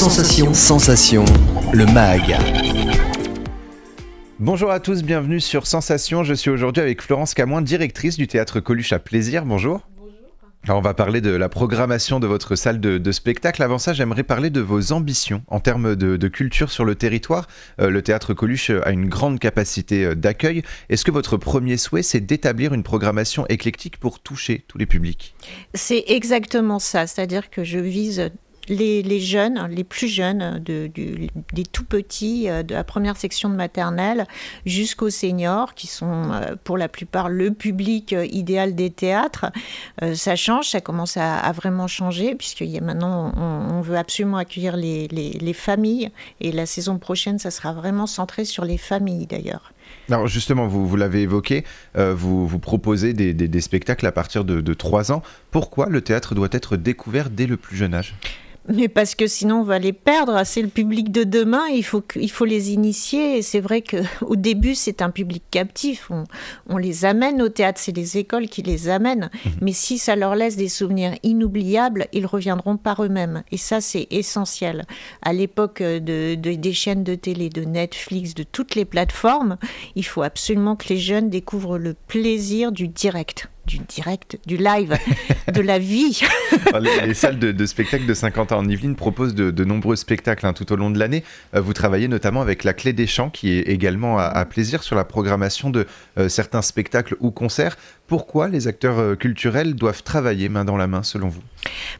Sensation, le MAG. Bonjour à tous, bienvenue sur Sensation. Je suis aujourd'hui avec Florence Camoin, directrice du théâtre Coluche à Plaisir. Bonjour. Alors on va parler de la programmation de votre salle de spectacle. Avant ça, j'aimerais parler de vos ambitions en termes de culture sur le territoire. Le théâtre Coluche a une grande capacité d'accueil. Est-ce que votre premier souhait, c'est d'établir une programmation éclectique pour toucher tous les publics ? C'est exactement ça, c'est-à-dire que je vise les jeunes, les plus jeunes, des tout petits, de la première section de maternelle jusqu'aux seniors, qui sont pour la plupart le public idéal des théâtres. Ça change, ça commence à vraiment changer, puisqu'il y a maintenant, on veut absolument accueillir les familles, et la saison prochaine, ça sera vraiment centré sur les familles d'ailleurs. Alors justement, vous l'avez évoqué, vous proposez des spectacles à partir de 3 ans. Pourquoi le théâtre doit être découvert dès le plus jeune âge ? Mais parce que sinon on va les perdre, c'est le public de demain, il faut les initier, et c'est vrai qu'au début c'est un public captif, on les amène au théâtre, c'est les écoles qui les amènent, mais si ça leur laisse des souvenirs inoubliables, ils reviendront par eux-mêmes, et ça c'est essentiel. À l'époque des chaînes de télé, de Netflix, de toutes les plateformes, il faut absolument que les jeunes découvrent le plaisir du direct, du live, de la vie. Les salles de spectacle de 50 ans en Yvelines proposent de nombreux spectacles tout au long de l'année. Vous travaillez notamment avec la Clé des Champs, qui est également à Plaisir, sur la programmation de certains spectacles ou concerts. Pourquoi les acteurs culturels doivent travailler main dans la main, selon vous ?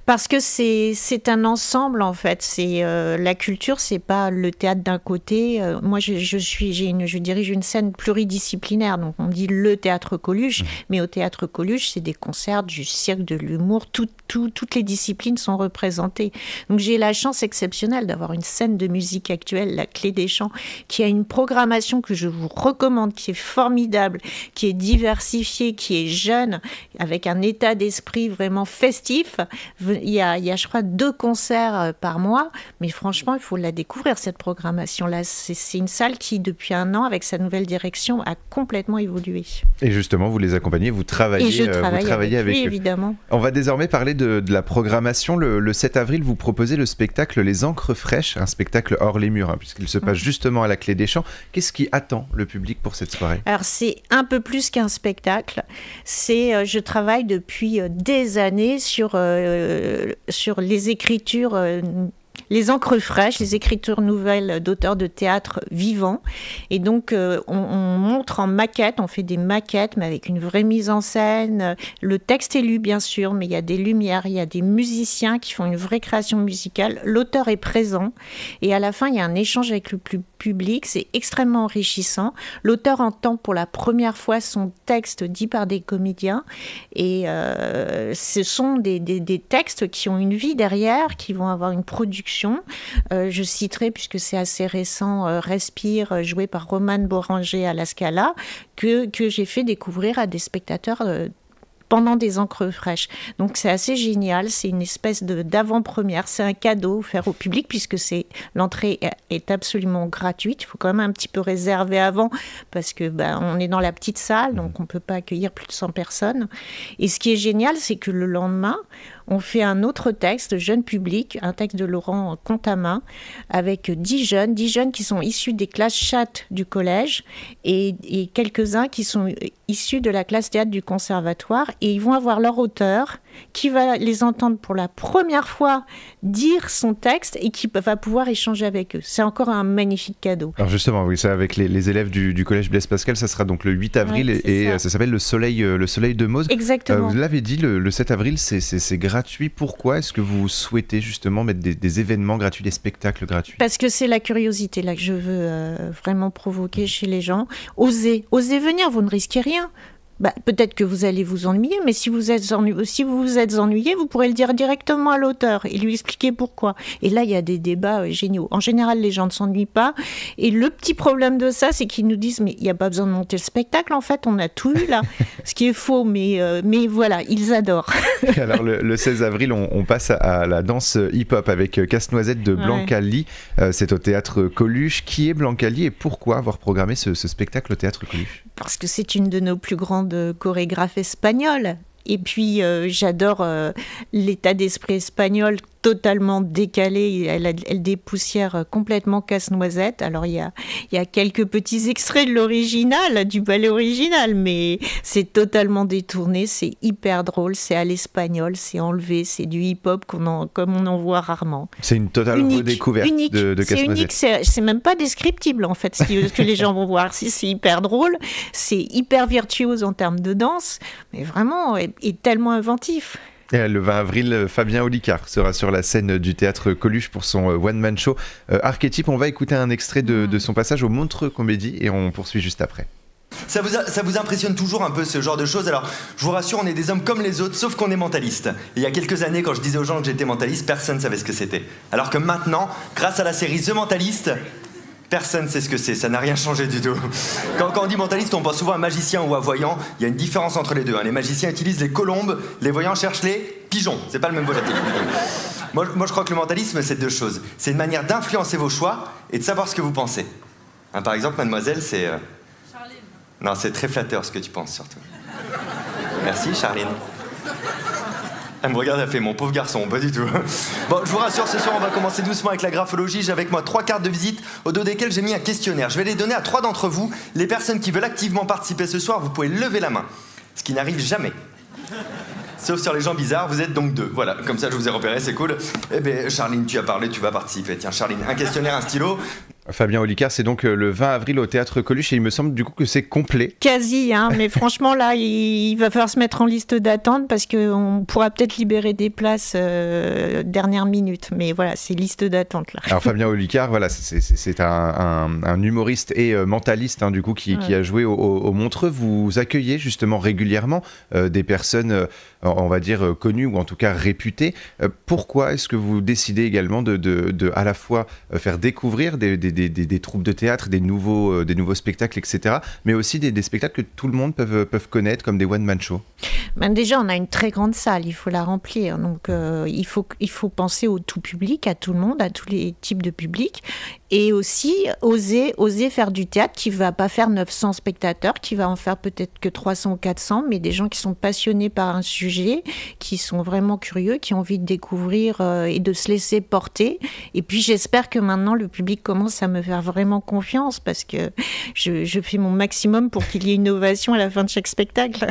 Parce que c'est un ensemble, en fait. La culture, c'est pas le théâtre d'un côté. Moi, je dirige une scène pluridisciplinaire, donc on dit le théâtre Coluche, mais au théâtre Coluche, c'est des concerts, du cirque, de l'humour, toutes les disciplines sont représentées. Donc j'ai la chance exceptionnelle d'avoir une scène de musique actuelle, la Clé des Champs, qui a une programmation que je vous recommande, qui est formidable, qui est diversifiée, qui est jeune, avec un état d'esprit vraiment festif. Il y a, je crois, 2 concerts par mois, mais franchement, il faut la découvrir, cette programmation-là. C'est une salle qui, depuis 1 an, avec sa nouvelle direction, a complètement évolué. Et justement, vous les accompagnez, vous travaillez, avec eux. Évidemment. On va désormais parler de la programmation. Le 7 avril, vous proposez le spectacle Les Encres Fraîches, un spectacle hors les murs, puisqu'il se passe justement à la Clé des Champs. Qu'est-ce qui attend le public pour cette soirée ? Alors, c'est un peu plus qu'un spectacle. Je travaille depuis des années sur les écritures, les encres fraîches, les écritures nouvelles d'auteurs de théâtre vivants. Et donc, on montre en maquette, on fait des maquettes, mais avec une vraie mise en scène. Le texte est lu, bien sûr, mais il y a des lumières, il y a des musiciens qui font une vraie création musicale. L'auteur est présent. Et à la fin, il y a un échange avec le public. C'est extrêmement enrichissant. L'auteur entend pour la première fois son texte dit par des comédiens. Et ce sont des textes qui ont une vie derrière, qui vont avoir une production. Je citerai, puisque c'est assez récent, Respire, joué par Romane Boranger à la Scala, que j'ai fait découvrir à des spectateurs pendant des encres fraîches. Donc c'est assez génial, c'est une espèce d'avant-première, c'est un cadeau offert au public, puisque l'entrée est absolument gratuite. Il faut quand même un petit peu réserver avant, parce que on est dans la petite salle, donc on ne peut pas accueillir plus de 100 personnes. Et ce qui est génial, c'est que le lendemain, on fait un autre texte, jeune public, un texte de Laurent Contamin, avec 10 jeunes qui sont issus des classes chat du collège et quelques-uns qui sont issus de la classe théâtre du conservatoire, et ils vont avoir leur auteur qui va les entendre pour la première fois dire son texte et qui va pouvoir échanger avec eux. C'est encore un magnifique cadeau. Alors justement, oui, ça avec les élèves du collège Blaise Pascal, ça sera donc le 8 avril, et ça s'appelle le soleil de Mauze. Exactement. Vous l'avez dit, le 7 avril, c'est gratuit. Pourquoi est-ce que vous souhaitez justement mettre des événements gratuits, des spectacles gratuits ? Parce que c'est la curiosité là que je veux vraiment provoquer chez les gens. Osez venir, vous ne risquez rien. Peut-être que vous allez vous ennuyer, mais si vous vous êtes ennuyé, vous pourrez le dire directement à l'auteur et lui expliquer pourquoi. Et là, il y a des débats géniaux. En général, les gens ne s'ennuient pas. Et le petit problème de ça, c'est qu'ils nous disent « mais il n'y a pas besoin de monter le spectacle, en fait, on a tout eu là ». Ce qui est faux, mais voilà, ils adorent. Alors, le 16 avril, on passe à la danse hip-hop avec Casse-Noisette de Blanca Lee. C'est au théâtre Coluche. Qui est Blanca Lee et pourquoi avoir programmé ce spectacle au théâtre Coluche ? Parce que c'est une de nos plus grandes chorégraphes espagnoles. Et puis, j'adore l'état d'esprit espagnol totalement décalée, elle dépoussière complètement Casse-Noisette. Alors il y a quelques petits extraits de l'original, du ballet original, mais c'est totalement détourné, c'est hyper drôle, c'est à l'espagnol, c'est enlevé, c'est du hip-hop comme on en voit rarement. C'est une totale redécouverte de Casse-Noisette. C'est unique, c'est même pas descriptible en fait, ce que les gens vont voir. C'est hyper drôle, c'est hyper virtuose en termes de danse, mais vraiment est tellement inventif. Et le 20 avril, Fabien Olicard sera sur la scène du théâtre Coluche pour son one-man show Archétype. On va écouter un extrait de son passage au Montreux Comédie et on poursuit juste après. Ça vous impressionne toujours un peu ce genre de choses? Alors, je vous rassure, on est des hommes comme les autres, sauf qu'on est mentaliste. Il y a quelques années, quand je disais aux gens que j'étais mentaliste, personne ne savait ce que c'était. Alors que maintenant, grâce à la série The Mentalist, personne ne sait ce que c'est, ça n'a rien changé du tout. Quand on dit mentaliste, on pense souvent à magicien ou à voyant. Il y a une différence entre les deux. Les magiciens utilisent les colombes, les voyants cherchent les pigeons. C'est pas le même volatile. Moi, je crois que le mentalisme, c'est deux choses. C'est une manière d'influencer vos choix et de savoir ce que vous pensez. Par exemple, mademoiselle, c'est... Charline. Non, c'est très flatteur ce que tu penses, surtout. Merci, Charline. Elle me regarde, elle fait mon pauvre garçon, pas du tout. Bon, je vous rassure, ce soir, on va commencer doucement avec la graphologie. J'ai avec moi 3 cartes de visite au dos desquelles j'ai mis un questionnaire. Je vais les donner à 3 d'entre vous. Les personnes qui veulent activement participer ce soir, vous pouvez lever la main. Ce qui n'arrive jamais. Sauf sur les gens bizarres, vous êtes donc 2. Voilà, comme ça je vous ai repéré, c'est cool. Eh bien, Charline, tu as parlé, tu vas participer. Tiens, Charline, un questionnaire, un stylo. Fabien Olicard, c'est donc le 20 avril au théâtre Coluche et il me semble du coup que c'est complet. Quasi, mais franchement là, il va falloir se mettre en liste d'attente parce qu'on pourra peut-être libérer des places dernière minute. Mais voilà, c'est liste d'attente là. Alors Fabien Olicard, voilà, c'est un humoriste et mentaliste du coup qui a joué au Montreux. Vous accueillez justement régulièrement des personnes, on va dire connues ou en tout cas réputées. Pourquoi est-ce que vous décidez également de à la fois faire découvrir des troupes de théâtre, des nouveaux spectacles, etc. Mais aussi des spectacles que tout le monde peuvent connaître, comme des one-man shows? Déjà, on a une très grande salle, il faut la remplir. Donc, il faut penser au tout public, à tout le monde, à tous les types de publics. Et aussi, oser faire du théâtre qui ne va pas faire 900 spectateurs, qui va en faire peut-être que 300 ou 400, mais des gens qui sont passionnés par un sujet, qui sont vraiment curieux, qui ont envie de découvrir et de se laisser porter. Et puis, j'espère que maintenant, le public commence à me faire vraiment confiance parce que je fais mon maximum pour qu'il y ait une ovation à la fin de chaque spectacle.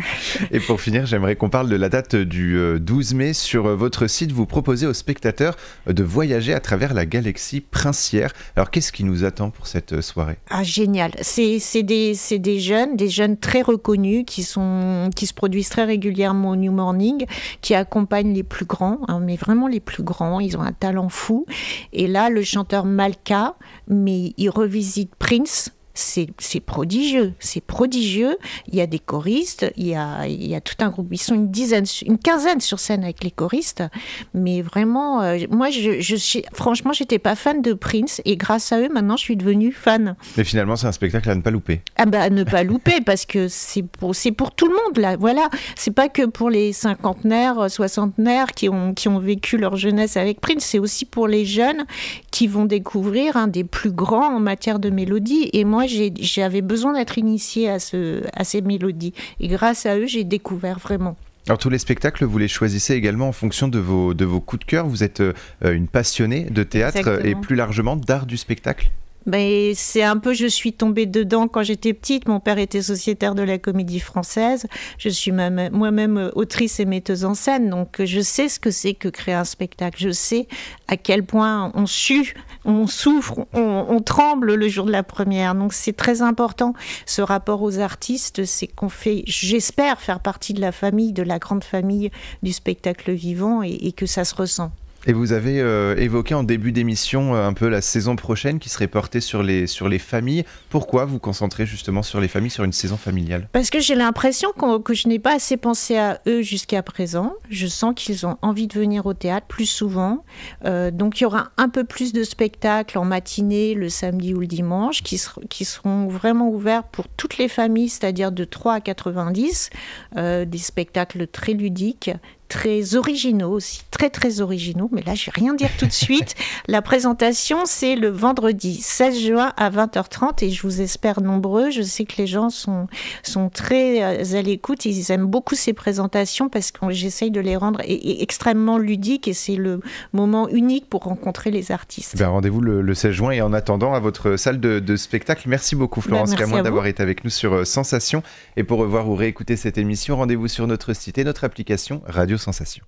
Et pour finir, j'aimerais qu'on parle de la date du 12 mai. Sur votre site, vous proposez aux spectateurs de voyager à travers la galaxie princière. Alors, qu'est-ce qui nous attend pour cette soirée? Génial. C'est des jeunes très reconnus qui se produisent très régulièrement au New Morning, qui accompagnent les plus grands, mais vraiment les plus grands. Ils ont un talent fou. Et là, le chanteur Malka, mais il revisite Prince. C'est prodigieux. Il y a des choristes, il y a tout un groupe. Ils sont une quinzaine sur scène avec les choristes. Mais vraiment, moi, franchement, j'étais pas fan de Prince et grâce à eux, maintenant, je suis devenue fan. Mais finalement, c'est un spectacle à ne pas louper. À ne pas louper parce que c'est pour tout le monde là. Voilà, c'est pas que pour les cinquantenaires, soixantenaires qui ont vécu leur jeunesse avec Prince. C'est aussi pour les jeunes qui vont découvrir un des plus grands en matière de mélodie. Et moi, j'avais besoin d'être initiée à ces mélodies. Et grâce à eux, j'ai découvert vraiment. Alors tous les spectacles, vous les choisissez également en fonction de vos coups de cœur. Vous êtes une passionnée de théâtre. Exactement. Et plus largement d'art du spectacle. C'est un peu, je suis tombée dedans quand j'étais petite. Mon père était sociétaire de la Comédie Française. Je suis moi-même autrice et metteuse en scène. Donc, je sais ce que c'est que créer un spectacle. Je sais à quel point on sue, on souffre, on tremble le jour de la première. Donc, c'est très important. Ce rapport aux artistes, c'est qu'on fait, j'espère, faire partie de la famille, de la grande famille du spectacle vivant et que ça se ressent. Et vous avez évoqué en début d'émission un peu la saison prochaine qui serait portée sur les familles. Pourquoi vous concentrez justement sur les familles, sur une saison familiale? Parce que j'ai l'impression que je n'ai pas assez pensé à eux jusqu'à présent. Je sens qu'ils ont envie de venir au théâtre plus souvent. Donc il y aura un peu plus de spectacles en matinée, le samedi ou le dimanche, qui seront vraiment ouverts pour toutes les familles, c'est-à-dire de 3 à 90. Des spectacles très ludiques, très originaux aussi, très très originaux, mais là je vais rien dire tout de suite. La présentation c'est le vendredi 16 juin à 20h30 et je vous espère nombreux. Je sais que les gens sont très à l'écoute, ils aiment beaucoup ces présentations parce que j'essaye de les rendre extrêmement ludiques et c'est le moment unique pour rencontrer les artistes. Rendez-vous le 16 juin et en attendant à votre salle de spectacle. Merci beaucoup Florence Camoin d'avoir été avec nous sur Sensation. Et pour revoir ou réécouter cette émission, rendez-vous sur notre site et notre application Radio Sensation.